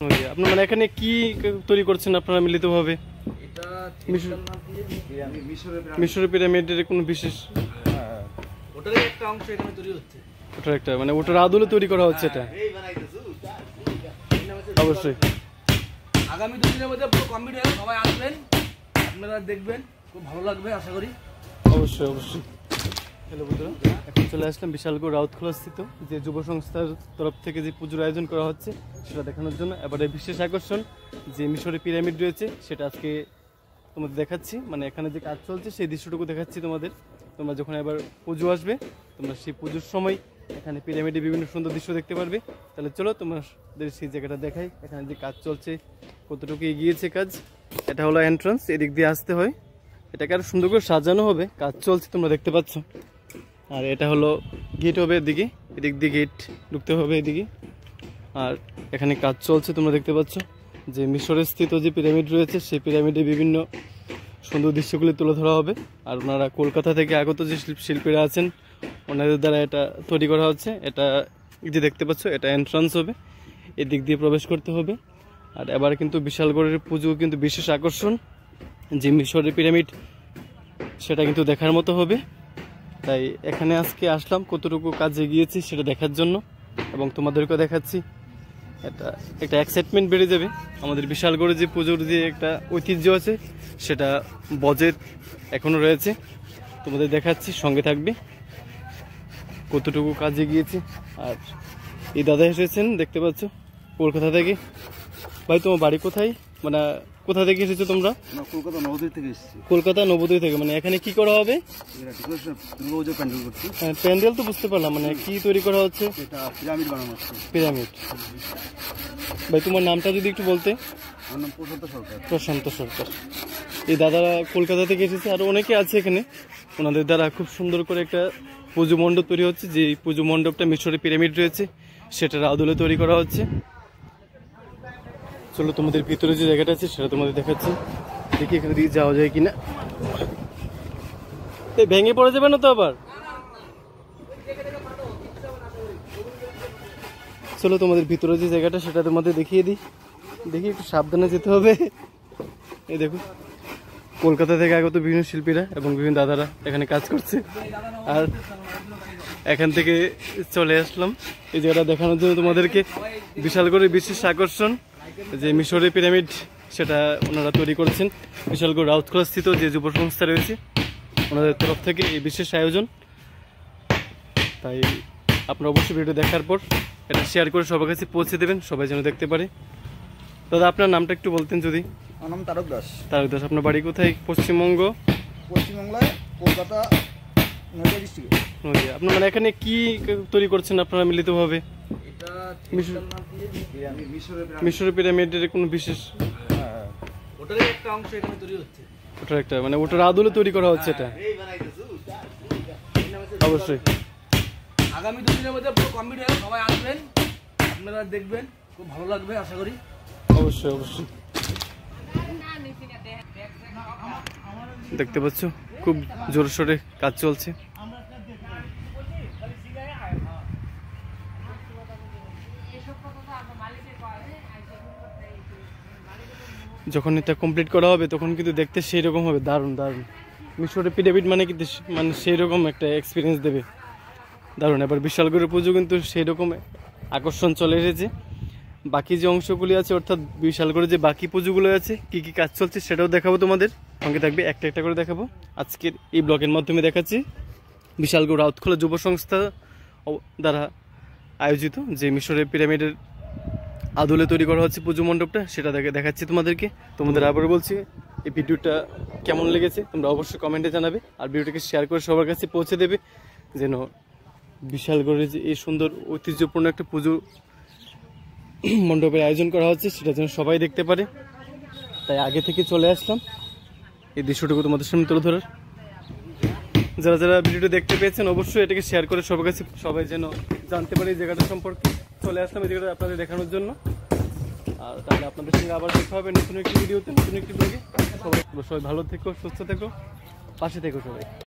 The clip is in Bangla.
আপনার মানে এখানে কি তৈরি করছেন আপনারা মিলিতভাবে? এটা মিশরের পিরামিডের কোনো বিশেষ ওটারই একটা অংশ এখানে তৈরি হচ্ছে। ওটার একটা মানে ওটার আদলে তৈরি করা হচ্ছে এটা অবশ্যই। আগামী 2 দিনের মধ্যে পুরো কমপ্লিট হয়ে সবাই আসবেন, আপনারা দেখবেন, খুব ভালো লাগবে আশা করি। অবশ্যই অবশ্যই। হ্যালো বন্ধুরা, এখন চলে আসলাম বিশালগড় রাউতখোলা স্থিত যে যুব সংস্থার তরফ থেকে যে পুজোর আয়োজন করা হচ্ছে সেটা দেখানোর জন্য। এবারে বিশেষ আকর্ষণ যে মিশরের পিরামিড রয়েছে সেটা আজকে তোমাদের দেখাচ্ছি, মানে এখানে যে কাজ চলছে সেই দৃশ্যটুকু দেখাচ্ছি তোমাদের। তোমরা যখন এবার পুজো আসবে তোমরা সেই পুজোর সময় এখানে পিরামিডে বিভিন্ন সুন্দর দৃশ্য দেখতে পারবে। তাহলে চলো তোমাদের সেই জায়গাটা দেখাই, এখানে যে কাজ চলছে কতটুকু এগিয়েছে কাজ। এটা হলো এন্ট্রান্স, এদিক দিয়ে আসতে হয়, এটাকে আরো সুন্দর করে সাজানো হবে, কাজ চলছে তোমরা দেখতে পাচ্ছ। আর এটা হলো গেট হবে এদিকে, এদিক দিয়ে গেট ঢুকতে হবে এদিকে। আর এখানে কাজ চলছে তোমরা দেখতে পাচ্ছ। যে মিশরে স্থিত যে পিরামিড রয়েছে সেই পিরামিডে বিভিন্ন সুন্দর দৃশ্যগুলি তুলে ধরা হবে। আর ওনারা কলকাতা থেকে আগত যে শিল্পীরা আছেন ওনাদের দ্বারা এটা তৈরি করা হচ্ছে। এটা যে দেখতে পাচ্ছ এটা এন্ট্রান্স হবে, এদিক দিয়ে প্রবেশ করতে হবে। আর এবার কিন্তু বিশালগড়ের পুজো কিন্তু বিশেষ আকর্ষণ, যে মিশরের পিরামিড সেটা কিন্তু দেখার মতো হবে। তাই এখানে আজকে আসলাম কতটুকু কাজে গিয়েছি সেটা দেখার জন্য, এবং তোমাদেরকেও দেখাচ্ছি। এটা একটা এক্সাইটমেন্ট বেড়ে যাবে। আমাদের বিশালগড়ে যে পুজোর যে একটা ঐতিহ্য আছে সেটা বজায় এখনো রয়েছে, তোমাদের দেখাচ্ছি, সঙ্গে থাকবে কতটুকু কাজে গিয়েছি। আর এই দাদা এসেছেন দেখতে পাচ্ছ কলকাতা থেকে। ভাই তোমার বাড়ি কোথায়, মানে কোথা থেকে এসেছো তোমরা? কলকাতা নবদ্বীপ থেকে এসেছি। কলকাতা নবদ্বীপ থেকে, মানে এখানে কি করা হবে? প্যান্ডেল করছি। প্যান্ডেল তো বুঝতে পারলাম, মানে কি তৈরি করা হচ্ছে? এটা পিরামিড বানানো হচ্ছে। পিরামিড। ভাই তোমার নামটা যদি একটু বলতে। আমার নাম প্রশান্ত সরকার। প্রশান্ত সরকার। এই দাদারা কলকাতা থেকে এসেছে, আর অনেকে আছে এখানে। ওনাদের দ্বারা খুব সুন্দর করে একটা পুজো মণ্ডপ তৈরি হচ্ছে, যে পুজো মণ্ডপটা মিশরের পিরামিড রয়েছে সেটার আদলে তৈরি করা হচ্ছে। চলো তোমাদের ভিতরে যে জায়গাটা আছে সেটা তোমাদের দেখাচ্ছি, দেখি এখানে দিকে যাওয়া যায় কিনা। ভেঙে পড়ে যাবে না তো আবার? চলো তোমাদের ভিতরে যে জায়গাটা সেটা তোমাদের দেখিয়ে দিই, দেখি একটু সাবধানে যেতে হবে। এই দেখো কলকাতা থেকে আগত বিভিন্ন শিল্পীরা এবং বিভিন্ন দাদারা এখানে কাজ করছে। আর এখান থেকে চলে আসলাম এই জায়গাটা দেখানোর জন্য তোমাদেরকে। বিশালগড়ের বিশেষ আকর্ষণ যে মিশরের পিরামিড সেটা ওনারা তৈরি করেছেন। বিশালগড় রাউতখোলা স্থিত যে যুব সংস্থা রয়েছে ওনাদের তরফ থেকে এই বিশেষ আয়োজন। তাই আপনারা অবশ্যই ভিডিও দেখার পর এটা শেয়ার করে সবার কাছে পৌঁছে দেবেন, সবাই যেন দেখতে পারে। দাদা আপনার নামটা একটু বলতেন যদি। আমার নাম তারক দাস। তারক দাস। আপনার বাড়ি কোথায়? পশ্চিমবাংলায় কলকাতা নদিয়া ডিস্ট্রিক্টে। নদিয়া। আপনার মানে এখানে কি তৈরি করছেন আপনারা মিলিতভাবে? এটা মিশরের পিরামিডের কোনো বিশেষ ওটারই একটা অংশ এখানে তৈরি হচ্ছে। ওটার একটা মানে ওটার আদলে তৈরি করা হচ্ছে এটা অবশ্যই। আগামী 2 দিনের মধ্যে পুরো কমপ্লিট হয়ে সবাই আসবেন, আপনারা দেখবেন, খুব ভালো লাগবে আশা করি। অবশ্যই অবশ্যই। দেখতে পাচ্ছ খুব জোরসোরে কাজ চলছে। যখন এটা কমপ্লিট করা হবে তখন কিন্তু দেখতে সেই রকম হবে, দারুণ দারুণ। মিশরের পিরামিড মানে কিন্তু মানে সেই রকম একটা এক্সপিরিয়েন্স দেবে, দারুণ। এবার বিশালগড়ের পুজো কিন্তু সেই রকম আকর্ষণ চলে এসেছে। বাকি যে অংশগুলি আছে অর্থাৎ বিশালগড়ে যে বাকি পুজোগুলো আছে কি কি কাজ চলছে সেটাও দেখাবো তোমাদের, সঙ্গে থাকবে। একটা একটা করে দেখাবো আজকের এই ব্লগের মাধ্যমে দেখাচ্ছি। বিশালগড় রাউতখোলা যুব সংস্থা দ্বারা আয়োজিত যে মিশরের পিরামিডের আদলে তৈরি করা হচ্ছে পুজো মণ্ডপটা সেটা দেখাচ্ছি তোমাদেরকে। তোমাদের আবারও বলছি এই ভিডিওটা কেমন লেগেছে তোমরা অবশ্যই কমেন্টে জানাবে, আর ভিডিওটাকে শেয়ার করে সবার কাছে পৌঁছে দেবে, যেন বিশালগড়ের যে এই সুন্দর ঐতিহ্যপূর্ণ একটা পুজো মণ্ডপের আয়োজন করা হচ্ছে সেটা যেন সবাই দেখতে পারে। তাই আগে থেকে চলে আসলাম এই দৃশ্যটুকু তোমাদের সামনে তুলে ধরার। যারা যারা ভিডিওটা দেখতে পেয়েছেন অবশ্যই এটাকে শেয়ার করে সবার কাছে, সবাই যেন জানতে পারে এই জায়গাটা সম্পর্কে। চলে আসলাম এই জায়গাটা আপনাদের দেখানোর জন্য। আর তাহলে আপনাদের সঙ্গে আবার দেখা হবে নতুন একটি ভিডিওতে, নতুন একটি ব্লগে। সবাই ভালো থেকো, সুস্থ থেকো, পাশে থেকো সবাই।